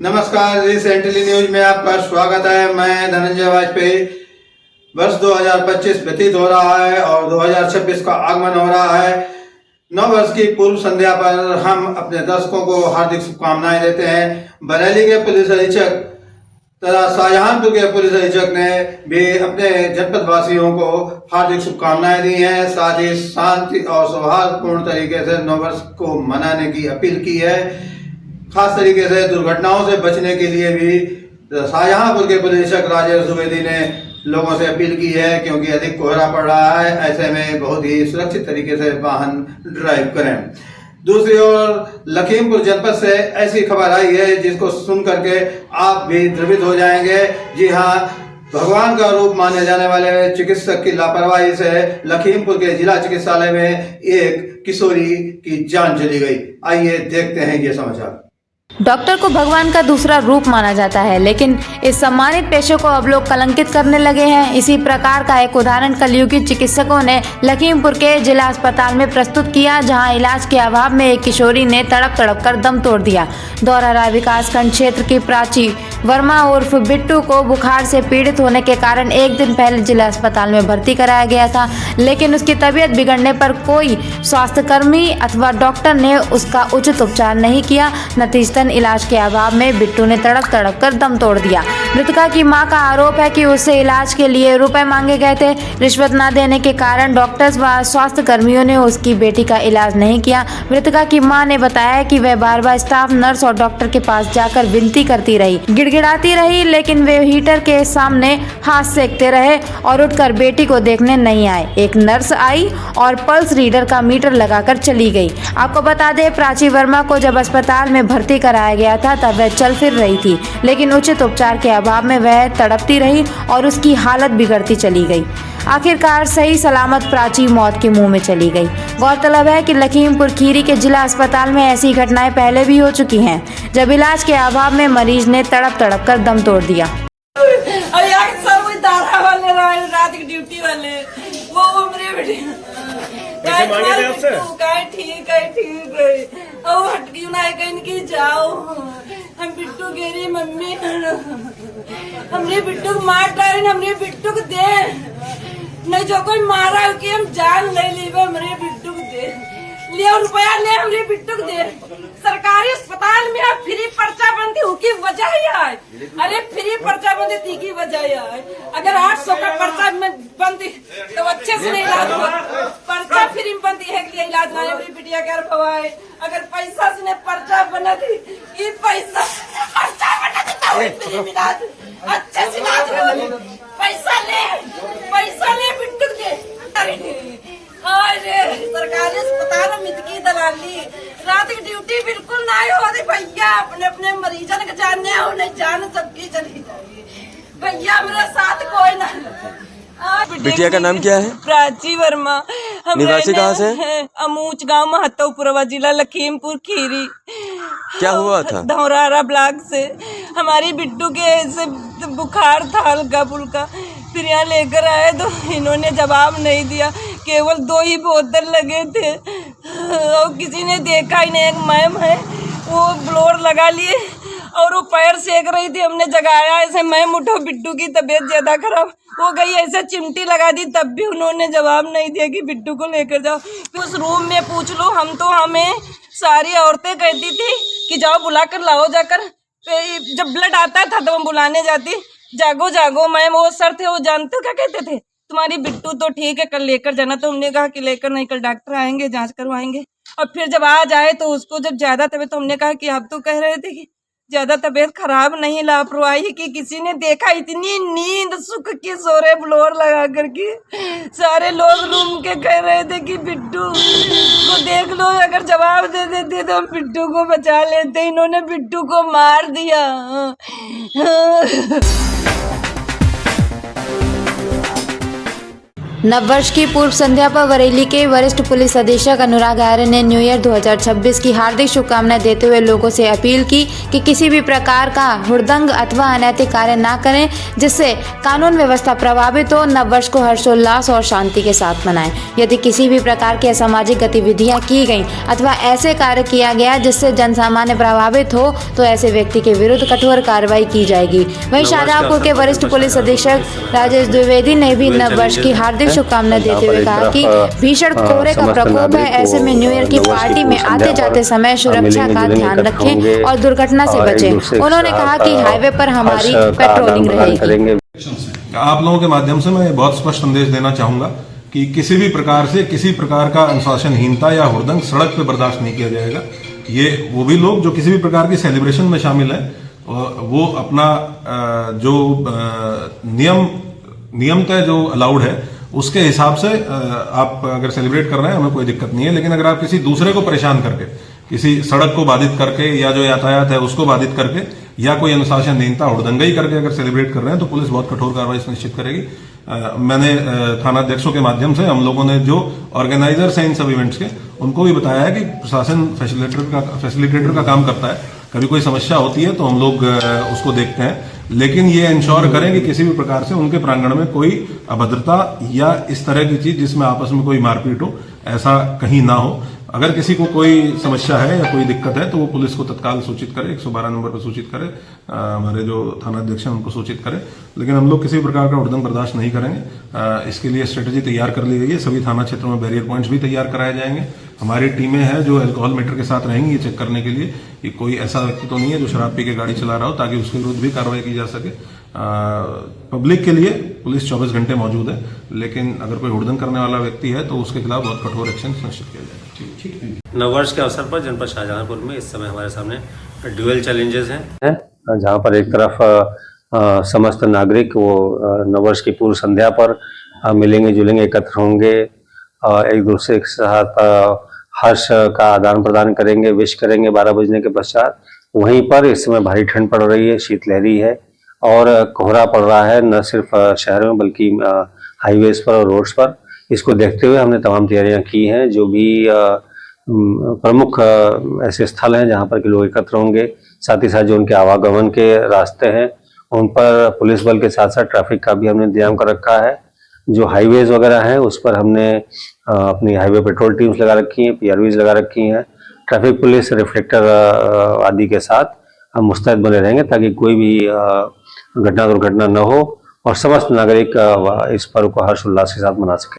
नमस्कार, recently news में आपका स्वागत है। मैं धनंजय वाजपेयी। वर्ष 2025 व्यतीत हो रहा है और 2026 का आगमन हो रहा है। 9 वर्ष की पूर्व संध्या पर हम अपने दर्शकों को हार्दिक शुभकामनाएं देते हैं। बरेली के पुलिस अधीक्षक तथा शाहजहांपुर के पुलिस अधीक्षक ने भी अपने जनपद वासियों को हार्दिक शुभकामनाएं दी हैं। साथ ही शांति और सौहार्दपूर्ण तरीके से 9 वर्ष को मनाने की अपील की है। खास तरीके से दुर्घटनाओं से बचने के लिए भी शाहजहांपुर के पुलिस अधीक्षक राजेश द्विवेदी ने लोगों से अपील की है, क्योंकि अधिक कोहरा पड़ रहा है। ऐसे में बहुत ही सुरक्षित तरीके से वाहन ड्राइव करें। दूसरी ओर लखीमपुर जनपद से ऐसी खबर आई है जिसको सुन करके आप भी द्रवित हो जाएंगे। जी हाँ, भगवान का रूप माने जाने वाले चिकित्सक की लापरवाही से लखीमपुर के जिला चिकित्सालय में एक किशोरी की जान चली गई। आइए देखते हैं ये समाचार। डॉक्टर को भगवान का दूसरा रूप माना जाता है, लेकिन इस सम्मानित पेशे को अब लोग कलंकित करने लगे हैं। इसी प्रकार का एक उदाहरण कलयुगी चिकित्सकों ने लखीमपुर के जिला अस्पताल में प्रस्तुत किया, जहां इलाज के अभाव में एक किशोरी ने तड़प कर दम तोड़ दिया। धौरहरा विकासखंड क्षेत्र की प्राची वर्मा उर्फ बिट्टू को बुखार से पीड़ित होने के कारण एक दिन पहले जिला अस्पताल में भर्ती कराया गया था, लेकिन उसकी तबीयत बिगड़ने पर कोई स्वास्थ्यकर्मी अथवा डॉक्टर ने उसका उचित उपचार नहीं किया। नतीजतन इलाज के अभाव में बिट्टू ने तड़प कर दम तोड़ दिया। मृतका की मां का आरोप है कि उससे इलाज के लिए रुपए मांगे गए थे। रिश्वत न देने के कारण डॉक्टर्स व स्वास्थ्य कर्मियों ने उसकी बेटी का इलाज नहीं किया। मृतका की मां ने बताया कि वह बार स्टाफ नर्स और डॉक्टर के पास जाकर विनती करती रही, गिड़गिड़ाती रही, लेकिन वे हीटर के सामने हाथ सेकते रहे और उठकर बेटी को देखने नहीं आए। एक नर्स आई और पल्स रीडर का मीटर लगाकर चली गई। आपको बता दें, प्राची वर्मा को जब अस्पताल में भर्ती कराया गया था तब वह चल फिर रही थी, लेकिन उचित उपचार के अभाव में वह तड़पती रही और उसकी हालत बिगड़ती चली गई। आखिरकार सही सलामत प्राची मौत के मुंह में चली गई। गौरतलब है कि लखीमपुर खीरी के जिला अस्पताल में ऐसी घटनाएं पहले भी हो चुकी हैं, जब इलाज के अभाव में मरीज ने तड़प कर दम तोड़ दिया। रात की ड्यूटी वाले वो ठीक है और हट क्यों ना कहीं की जाओ। हम बिट्टू गेरी मम्मी हमने बिट्टू को मार डाली, हमने बिट्टू को दे नहीं, जो कोई मारा कि हम जान ले ली, हमरे बिट्टू को दे ले रुपया ले, हमरे बिट्टू को दे। सरकारी अस्पताल में अब फ्री पर्चा बंदी हो की वजह है। अरे फ्री पर्चा बंदी थी की वजह है। अगर 800 का पर्चा में बंदी तो अच्छे से नहीं इलाज हुआ। पर्चा फ्री बंदी है कि इलाज ना मेरी बिटिया कर भवाए। अगर पैसा से ने पर्चा बना थी, ये पैसा पर्चा बना थी तो इलाज अच्छे से इलाज हो। पैसा ले बिट्टू के अरे सरकारी अस्पताल में मितकी दलाली रात की ड्यूटी बिल्कुल ना हो रही भैया। अपने मरीजन के जानने हो नहीं जान सबकी चली जाएगी भैया। मेरे साथ कोई ना। बिटिया का नाम क्या है? प्राची वर्मा। हम निवासी कहाँ से? अमूच गांव महतोपुरवा जिला लखीमपुर खीरी। क्या हुआ था? धौरहरा ब्लॉक से हमारी बिट्टू के ऐसे बुखार था हल्का फुल्का, फिर यहाँ लेकर आए तो इन्होंने जवाब नहीं दिया। केवल 2 ही बोतल लगे थे और किसी ने देखा ही नहीं। एक मैम है वो ब्लोर लगा लिए और वो पैर सेक रही थी, हमने जगाया ऐसे, मैम उठो बिट्टू की तबीयत ज्यादा खराब हो गई, ऐसे चिमटी लगा दी, तब भी उन्होंने जवाब नहीं दिया कि बिट्टू को लेकर जाओ। फिर उस रूम में पूछ लो, हमें सारी औरतें कहती थी कि जाओ बुला कर लाओ जाकर। जब ब्लड आता था तो हम बुलाने जाती, जागो मैम। वो सर थे, वो जानते हो क्या कहते थे, तुम्हारी बिट्टू तो ठीक है, कल लेकर जाना। तो हमने कहा कि लेकर नहीं, कल डॉक्टर आएंगे, जांच करवाएंगे। और फिर जब आ जाए तो उसको जब ज्यादा तबीयत, तो हमने कहा कि आप तो कह रहे थे कि ज्यादा तबीयत खराब नहीं, लापरवाही की किसी ने देखा। इतनी नींद सुख की सोरे ब्लोर लगा करके सारे लोग रूम के कह रहे थे कि बिट्टू को देख लो, अगर जवाब दे देते तो हम बिट्टू को बचा लेते। इन्होंने बिट्टू को मार दिया। नववर्ष की पूर्व संध्या पर बरेली के वरिष्ठ पुलिस अधीक्षक अनुराग आर्य ने न्यू ईयर 2026 की हार्दिक शुभकामनाएं देते हुए लोगों से अपील की कि किसी भी प्रकार का हुड़दंग अथवा अनैतिक कार्य न करें जिससे कानून व्यवस्था प्रभावित हो। नववर्ष को हर्षोल्लास और शांति के साथ मनाएं। यदि किसी भी प्रकार की असामाजिक गतिविधियां की गईं अथवा ऐसे कार्य किया गया जिससे जनसामान्य प्रभावित हो तो ऐसे व्यक्ति के विरुद्ध कठोर कार्रवाई की जाएगी। वहीं शाहजहांपुर के वरिष्ठ पुलिस अधीक्षक राजेश द्विवेदी ने भी नववर्ष की हार्दिक शुभकामनाएं देते हुए कहा कि भीषण कोहरे का प्रकोप है, ऐसे में न्यू ईयर की पार्टी में आते जाते समय सुरक्षा का ध्यान रखें और दुर्घटना से बचें। उन्होंने कहा कि हाईवे पर हमारी पेट्रोलिंग रहेगी। आप लोगों के माध्यम से मैं बहुत स्पष्ट संदेश देना चाहूंगा कि किसी भी प्रकार से किसी प्रकार का अनुशासनहीनता या हुड़दंग सड़क पर बर्दाश्त नहीं किया जाएगा। ये वो भी लोग जो किसी भी प्रकार की सेलिब्रेशन में शामिल हैं वो अपना जो नियमतः जो अलाउड है उसके हिसाब से आप अगर सेलिब्रेट कर रहे हैं हमें कोई दिक्कत नहीं है। लेकिन अगर आप किसी दूसरे को परेशान करके, किसी सड़क को बाधित करके या जो यातायात है उसको बाधित करके या कोई अनुशासनहीनता हुड़दंगई करके अगर सेलिब्रेट कर रहे हैं तो पुलिस बहुत कठोर कार्रवाई सुनिश्चित करेगी। मैंने थानाध्यक्षों के माध्यम से हम लोगों ने जो ऑर्गेनाइजर्स हैं इन सब इवेंट्स के उनको भी बताया है कि प्रशासन फैसिलिटेटर का काम करता है। कभी कोई समस्या होती है तो हम लोग उसको देखते हैं, लेकिन ये इंश्योर करें कि किसी भी प्रकार से उनके प्रांगण में कोई अभद्रता या इस तरह की चीज जिसमें आपस में कोई मारपीट हो ऐसा कहीं ना हो। अगर किसी को कोई समस्या है या कोई दिक्कत है तो वो पुलिस को तत्काल सूचित करे, 112 नंबर पर सूचित करे, हमारे जो थानाध्यक्ष हैं उनको सूचित करे। लेकिन हम लोग किसी भी प्रकार का हुड़दंग बर्दाश्त नहीं करेंगे। इसके लिए स्ट्रेटेजी तैयार कर ली गई है। सभी थाना क्षेत्रों में बैरियर पॉइंट्स भी तैयार कराए जाएंगे। हमारी टीमें हैं जो अल्कोहल मीटर के साथ रहेंगी ये चेक करने के लिए कि कोई ऐसा व्यक्ति तो नहीं है जो शराब पी के गाड़ी चला रहा हो, ताकि उसके विरुद्ध भी कार्रवाई की जा सके। पब्लिक के लिए पुलिस 24 घंटे मौजूद है, लेकिन अगर कोई हुड़दंग करने वाला व्यक्ति है तो उसके खिलाफ बहुत कठोर एक्शन सुनिश्चित किया जाएगा। ठीक। नववर्ष के अवसर पर जनपद शाहजहांपुर में इस समय हमारे सामने ड्यूअल चैलेंजेस हैं, जहां पर एक तरफ समस्त नागरिक वो नववर्ष की पूर्व संध्या पर मिलेंगे जुलेंगे, एकत्र होंगे, एक दूसरे के साथ हर्ष का आदान प्रदान करेंगे, विश करेंगे 12 बजने के पश्चात। वहीं पर इस समय भारी ठंड पड़ रही है, शीतलहरी है और कोहरा पड़ रहा है न सिर्फ शहर में बल्कि हाईवेज पर और रोड्स पर। इसको देखते हुए हमने तमाम तैयारियां की हैं। जो भी प्रमुख ऐसे स्थल हैं जहां पर के लोग एकत्र होंगे, साथ ही साथ जो उनके आवागमन के रास्ते हैं उन पर पुलिस बल के साथ साथ ट्रैफिक का भी हमने इंतजाम कर रखा है। जो हाईवेज वगैरह हैं उस पर हमने अपनी हाईवे पेट्रोल टीम्स लगा रखी हैं, PRVs लगा रखी हैं। ट्रैफिक पुलिस रिफ्लेक्टर आदि के साथ हम मुस्तैद बने रहेंगे ताकि कोई भी घटना दुर्घटना न हो और समस्त नागरिक इस पर्व को हर्ष उल्लास के साथ मना सके।